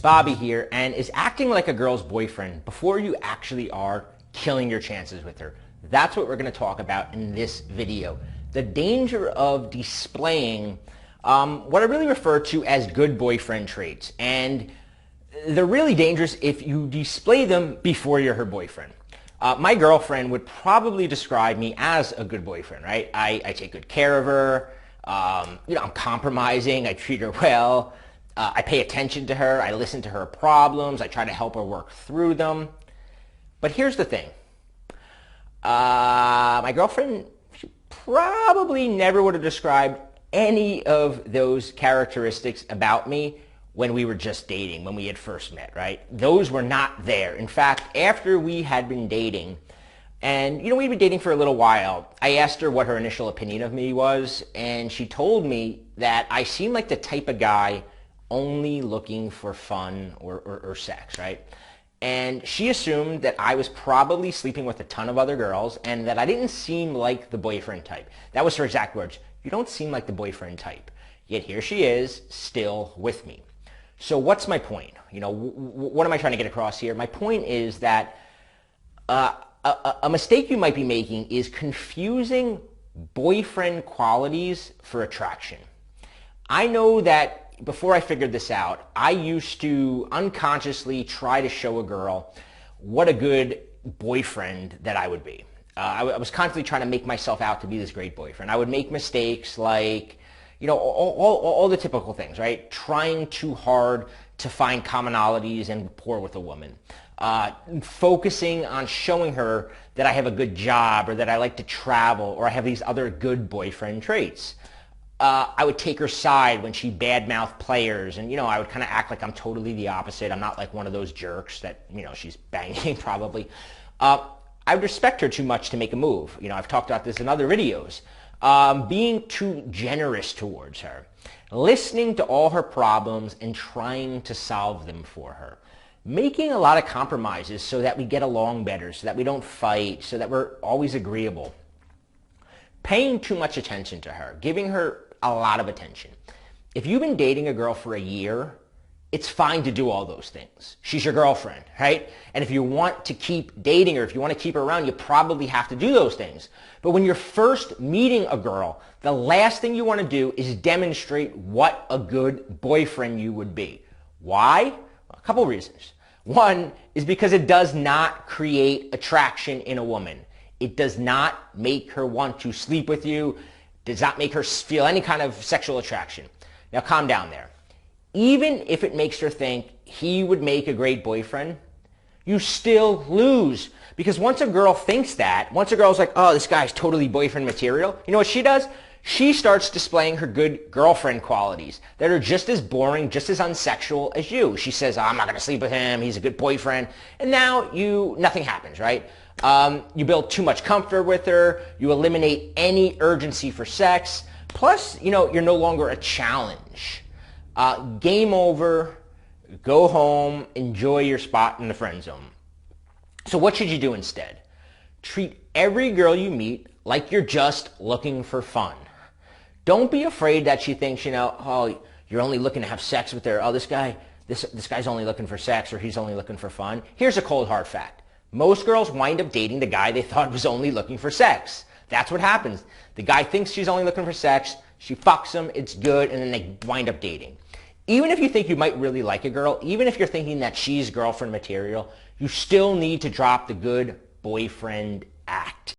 Bobby here, and is acting like a girl's boyfriend before you actually are killing your chances with her? That's what we're going to talk about in this video. The danger of displaying what I really refer to as good boyfriend traits. And they're really dangerous if you display them before you're her boyfriend. My girlfriend would probably describe me as a good boyfriend, right? I take good care of her. I'm compromising. I treat her well. I pay attention to her. I listen to her problems. I try to help her work through them. But here's the thing. My girlfriend, she probably never would have described any of those characteristics about me when we were just dating, when we had first met, right? Those were not there. In fact, after we had been dating, and we'd been dating for a little while, I asked her what her initial opinion of me was, and she told me that I seemed like the type of guy only looking for fun or sex, right? And she assumed that I was probably sleeping with a ton of other girls and that I didn't seem like the boyfriend type. That was her exact words. You don't seem like the boyfriend type. Yet here she is, still with me. So what's my point? What am I trying to get across here? My point is that a mistake you might be making is confusing boyfriend qualities for attraction. I know that before I figured this out, I used to unconsciously try to show a girl what a good boyfriend that I would be. I was constantly trying to make myself out to be this great boyfriend. I would make mistakes like, all the typical things, right? Trying too hard to find commonalities and rapport with a woman. Focusing on showing her that I have a good job or that I like to travel or I have these other good boyfriend traits. I would take her side when she badmouthed players, and I would kind of act like I'm totally the opposite. I'm not like one of those jerks that she's banging probably. I would respect her too much to make a move. I've talked about this in other videos. Being too generous towards her, listening to all her problems and trying to solve them for her, making a lot of compromises so that we get along better, so that we don't fight, so that we're always agreeable. Paying too much attention to her, giving her a lot of attention. If you've been dating a girl for a year, it's fine to do all those things. She's your girlfriend, right? And if you want to keep dating her, if you want to keep her around, you probably have to do those things. But when you're first meeting a girl, the last thing you want to do is demonstrate what a good boyfriend you would be. Why? A couple reasons. One is because it does not create attraction in a woman. It does not make her want to sleep with you, does not make her feel any kind of sexual attraction. Now calm down there. Even if it makes her think he would make a great boyfriend, you still lose. Because once a girl thinks that, once a girl's like, oh, this guy's totally boyfriend material, you know what she does? She starts displaying her good girlfriend qualities that are just as boring, just as unsexual as you. She says, oh, I'm not going to sleep with him, he's a good boyfriend. And now nothing happens, right? You build too much comfort with her. You eliminate any urgency for sex. Plus, you're no longer a challenge. Game over. Go home. Enjoy your spot in the friend zone. So what should you do instead? Treat every girl you meet like you're just looking for fun. Don't be afraid that she thinks, oh, you're only looking to have sex with her. Oh, this guy's only looking for sex, or he's only looking for fun. Here's a cold hard fact. Most girls wind up dating the guy they thought was only looking for sex. That's what happens. The guy thinks she's only looking for sex, she fucks him, it's good, and then they wind up dating. Even if you think you might really like a girl, even if you're thinking that she's girlfriend material, you still need to drop the good boyfriend act.